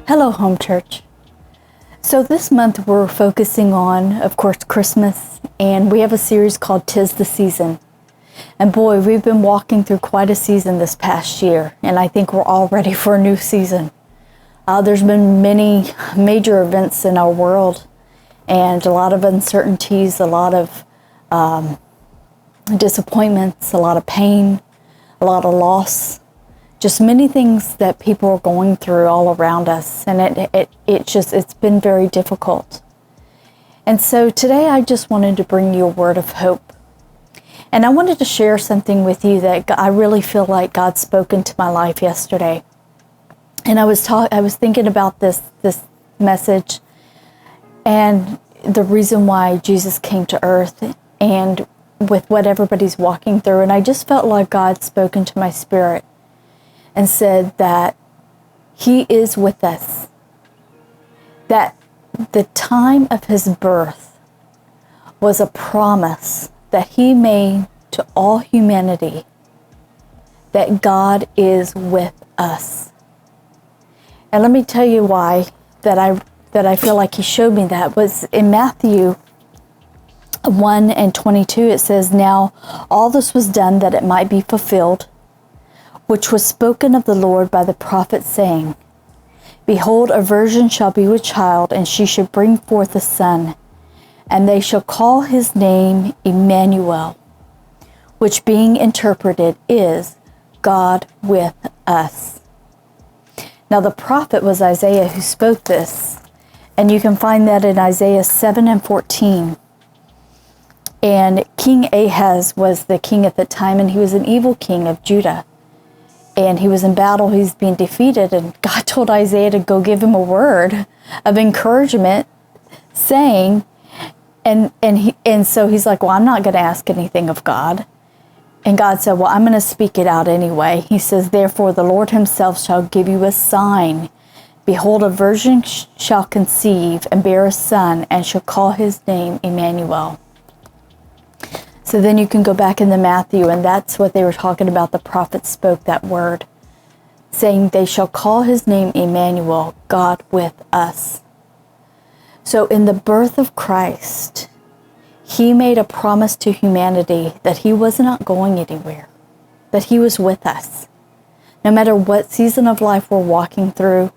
Hello, Home Church. So this month we're focusing on, of course, Christmas, and we have a series called 'Tis the Season. And boy, we've been walking through quite a season this past year, and I think we're all ready for a new season. There's been many major events in our world, and a lot of uncertainties, a lot of disappointments, a lot of pain, a lot of loss. Just many things that people are going through all around us, and it's been very difficult. And so today I just wanted to bring you a word of hope. And I wanted to share something with you that I really feel like God spoke into my life yesterday. And I was thinking about this message and the reason why Jesus came to earth and with what everybody's walking through. And I just felt like God spoke into my spirit and said that He is with us. That the time of His birth was a promise that He made to all humanity, that God is with us. And let me tell you why that I feel like He showed me that was in Matthew 1:22. It says, "Now all this was done that it might be fulfilled, which was spoken of the Lord by the prophet, saying, Behold, a virgin shall be with child, and she shall bring forth a son, and they shall call his name Emmanuel, which being interpreted is God with us." Now the prophet was Isaiah who spoke this, and you can find that in Isaiah 7:14. And King Ahaz was the king at the time, and he was an evil king of Judah. And he was in battle, he's being defeated, and God told Isaiah to go give him a word of encouragement, saying, and so he's like, well, I'm not going to ask anything of God. And God said, well, I'm going to speak it out anyway. He says, therefore the Lord himself shall give you a sign. Behold, a virgin shall conceive and bear a son, and shall call his name Emmanuel. So then you can go back into Matthew, and that's what they were talking about. The prophet spoke that word, saying they shall call his name Emmanuel, God with us. So in the birth of Christ, He made a promise to humanity that He was not going anywhere, that He was with us. No matter what season of life we're walking through,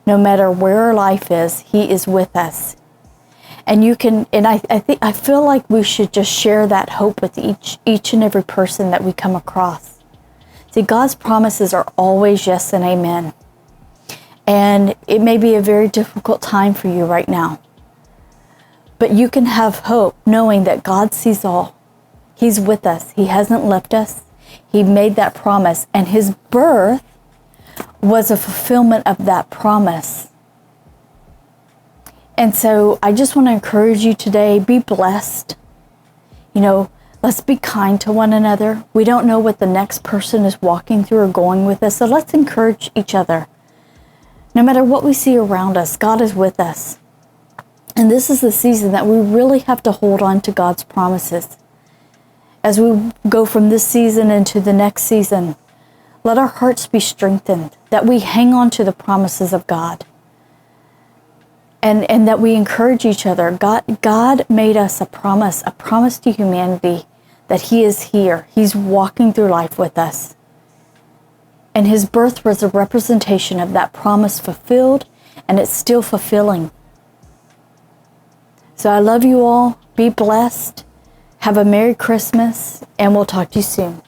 no matter where our life is, He is with us. And you can, and I feel like we should just share that hope with each and every person that we come across. See, God's promises are always yes and amen. And it may be a very difficult time for you right now, but you can have hope knowing that God sees all. He's with us. He hasn't left us. He made that promise, and His birth was a fulfillment of that promise. And so I just want to encourage you today, be blessed. Let's be kind to one another. We don't know what the next person is walking through or going with us, so let's encourage each other. No matter what we see around us, God is with us. And this is the season that we really have to hold on to God's promises. As we go from this season into the next season, let our hearts be strengthened, that we hang on to the promises of God. And that we encourage each other. God made us a promise to humanity that He is here. He's walking through life with us. And His birth was a representation of that promise fulfilled, and it's still fulfilling. So I love you all. Be blessed. Have a Merry Christmas, and we'll talk to you soon.